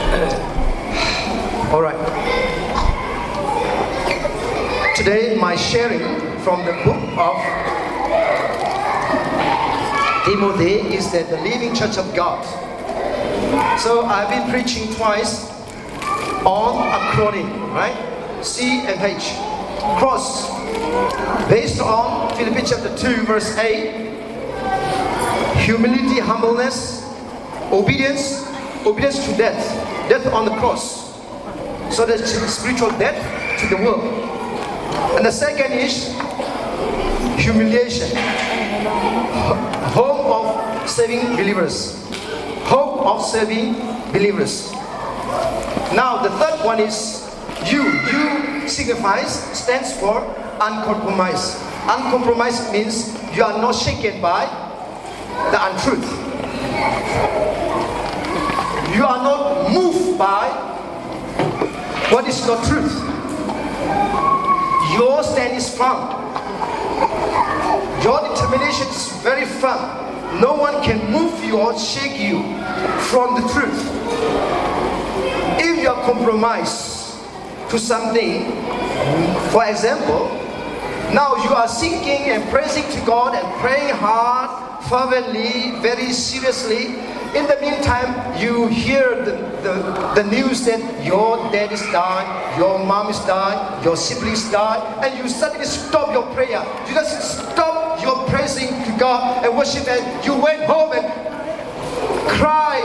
All right. Today, my sharing from the book of Timothy is that the living church of God. So I've been preaching twice on acronym, right? C and H. Cross. Based on Philippians chapter 2, verse 8. Humility, humbleness, obedience to death. Death on the cross. So that's spiritual death to the world. And the second is humiliation. Hope of saving believers. Hope of saving believers. Now the third one is you. You signifies, stands for uncompromised. Uncompromised means you are not shaken by the untruth. You are not moved by what is not truth. Your stand is firm. Your determination is very firm. No one can move you or shake you from the truth. If you are compromised to something, for example, now you are singing and praising to God and praying hard, fervently, very seriously. In the meantime, you hear the news that your dad is dying, your mom is dying, your siblings die, and you suddenly stop your prayer. You just stop your praising to God and worship, and you went home and cried,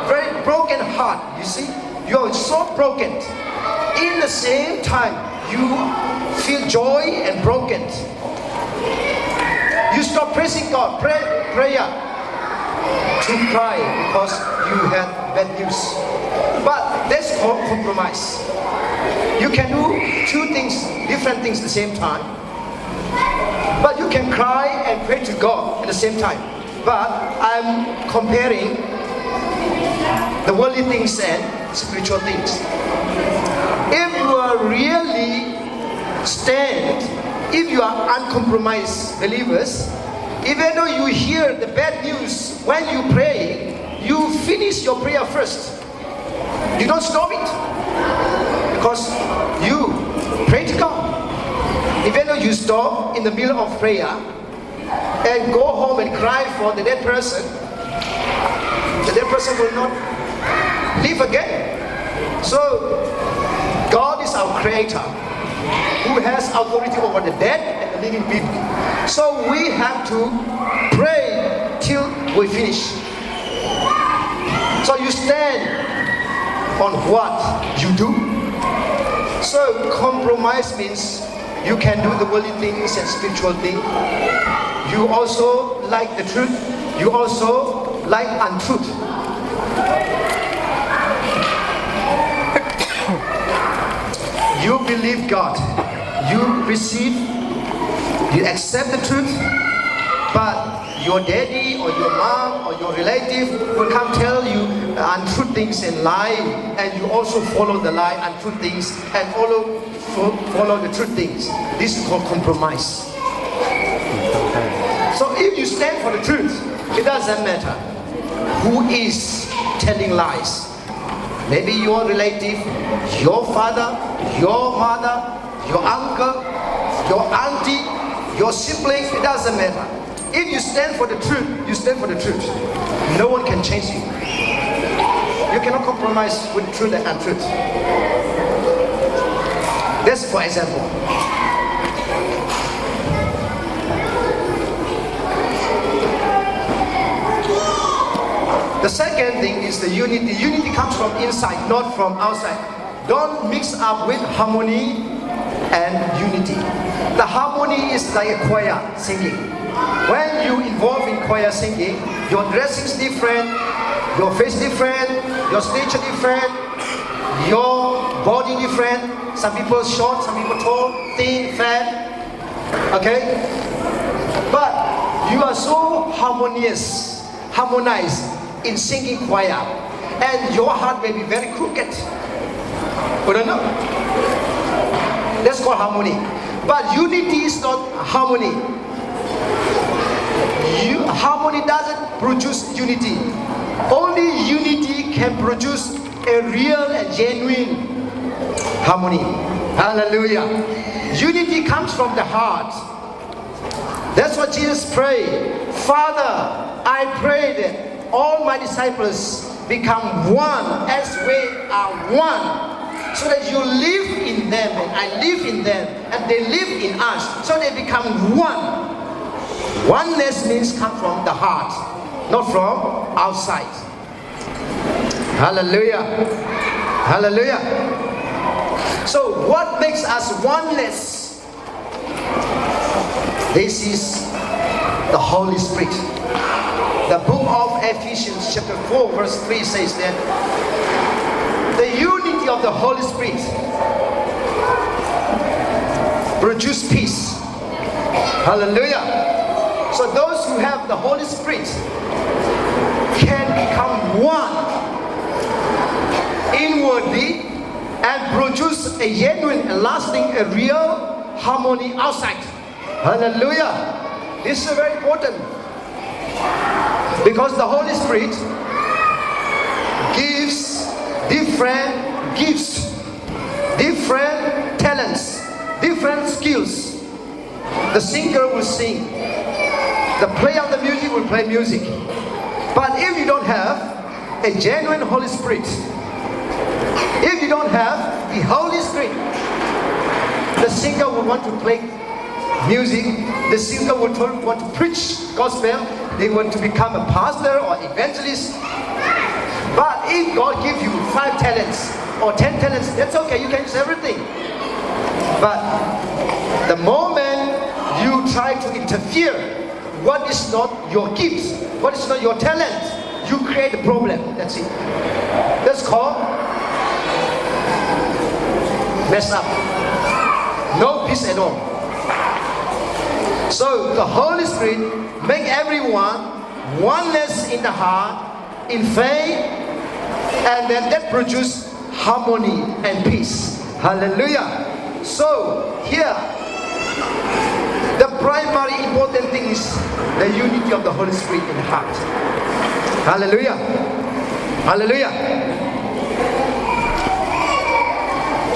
very broken heart. You see, you are so broken. In the same time, you feel joy and broken. You stop praising God, prayer to cry because you had bad news. But that's called compromise. You can do two things, different things at the same time. But you can cry and pray to God at the same time. But I'm comparing the worldly things and spiritual things. If you are really if you are uncompromised believers, even though you hear the bad news, when you pray, you finish your prayer first. You don't stop it. Because you pray to God. Even though you stop in the middle of prayer and go home and cry for the dead person will not live again. So, God is our creator, who has authority over the dead and the living people. So we have to pray till we finish. So you stand on what you do. So compromise means you can do the worldly things and spiritual things. You also like the truth. You also like untruth. You believe God, you receive, you accept the truth, but your daddy or your mom or your relative will come tell you untrue things and lie, and you also follow the lie, untrue things, and follow the truth things. This is called compromise. So if you stand for the truth, it doesn't matter who is telling lies. Maybe your relative, your father, your mother, your uncle, your auntie, your sibling, it doesn't matter. If you stand for the truth, you stand for the truth. No one can change you. You cannot compromise with truth and untruth. That's for example. The second thing is the unity. Unity comes from inside, not from outside. Don't mix up with harmony and unity. The harmony is like a choir singing. When you involve in choir singing, your dressing is different, your face different, your stature different, your body different. Some people short, some people tall, thin, fat. Okay? But you are so harmonized in singing choir, and your heart may be very crooked. I don't know. That's called harmony. But unity is not harmony. Harmony doesn't produce unity. Only unity can produce a real and genuine harmony. Hallelujah. Unity comes from the heart. That's what Jesus prayed. Father, I pray that all my disciples become one as we are one. So that you live in them and I live in them and they live in us. So they become one. Oneness means come from the heart, not from outside. Hallelujah. Hallelujah. So what makes us oneness? This is the Holy Spirit. The book of Ephesians chapter 4 verse 3 says that the unity of the Holy Spirit produces peace. Hallelujah. So those who have the Holy Spirit can become one inwardly and produce a genuine and lasting, a real harmony outside. Hallelujah. This is very important because the Holy Spirit gives different gifts, different talents, different skills. The singer will sing. The player of the music will play music. But if you don't have a genuine Holy Spirit, if you don't have the Holy Spirit, the singer will want to play music, the singer will want to preach gospel, they want to become a pastor or evangelist. But if God gives you 5 talents or 10 talents, that's okay, you can use everything. But the moment you try to interfere what is not your gift, what is not your talent, you create a problem. That's it. That's called mess up. No peace at all. So the Holy Spirit make everyone oneness in the heart, in faith, and then that produce harmony and peace. Hallelujah. So here, the primary important thing is the unity of the Holy Spirit in the heart. Hallelujah. Hallelujah.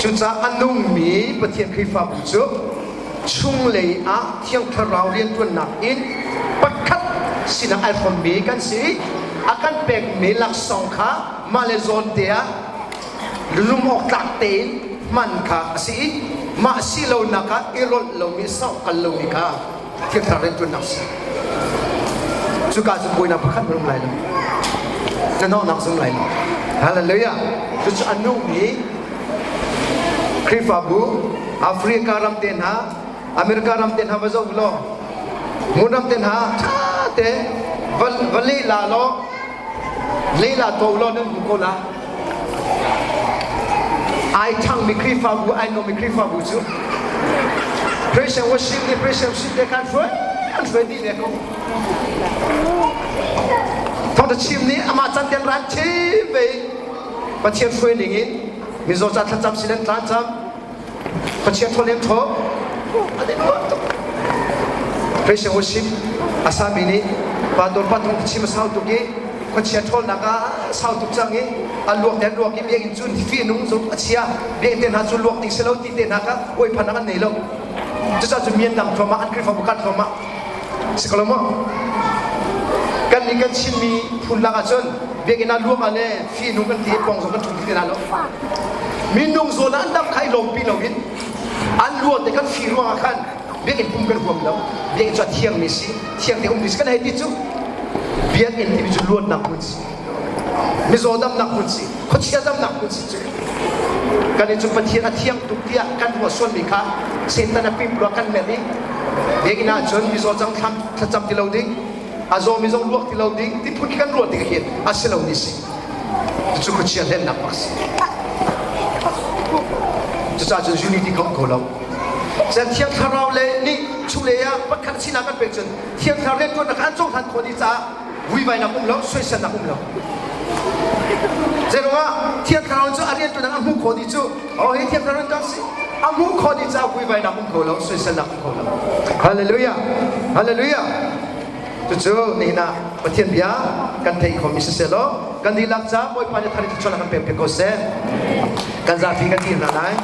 Chucha Nung mi Pathian Khrihfabu chu chung lei a thiang tharau rian tuan nak in pakhat sina alphon mi kan si akan pek mi lak song kha malezon tia lum ok tak te man kha si ma si lo naka irol lo mi sau kal lo mi kha thiang tharau rian tuan nak si chu ka chu boi na pakhat rum lai la na no nak sum lai hallelujah chu anu mi Khrihfabu Afrika ram ten ha Amerika ram ten ha bazo lo munam ten ha te vali la lo leila to lo nem ko la I thang mi Khrihfabu I know mi Khrihfabu chu Christian worship ni Christian worship they can't ni le ko thong the chim ni ama chan ten ran chi ve pa chen phoi ning in mi zo cha cham silen tlan cham Pathian tholem tho ade no Christian worship asami ni padon patong chim sao tu ki Pathian thol naka sao tu changi aluak den luak ki biang chun fi nung zo achia biang ten ha chu luak ting selo ti ten naka oi phana nei lo chu cha chu mien dam thoma an Khrihfabu kan thoma sikolomo kan ni kan chin mi phun la ka chon biang ina luak ale fi nung kan ti pong zo kan thu ti na lo Minung zona andam khai long pi longin an luat de kan fi ruang khan biak in pum kan huam lo biak cha thiang mi si thiang de mis kan hai ti chu biak in ti chu luat nak kun si mi zo dam nak kun si kho chia dam nak kun si chu kan ni chu Pathian a thiang tu tia kan wa son mi kha setan a pim lo kan me ni biak ina chon mi zo chang tham cham ti lo ding a zo mi zo luak ti lo ding ti phun kan luat ti hian a se lo ni si chu kho chia den nak pasจะจะยูนิตี้ของเราจะเที่ยงทาราวเลยนี่ชุเลยอ่ะปัจจัยที่นักเป็นจนเที่ยงทาราวเลยตัวนักอันจงทันคนที่จะวิวัยนักเราช่วยสนับเราเจ้าว่าเที่ยงทาราวจะอะไรตัวนักอันมุขคนที่จะโอ้ยเที่ยงทาราวจังสิอันมุขคนที่จะวิวัยนักเราช่วยสนับเราฮาเลลูยาฮาเลลูยาจู่ๆนี่นะประเทศเบียกันเทคอมิสเซโล kan di laksa mo ipanya thari chola kan pe ko se kan za phi kan ti na nai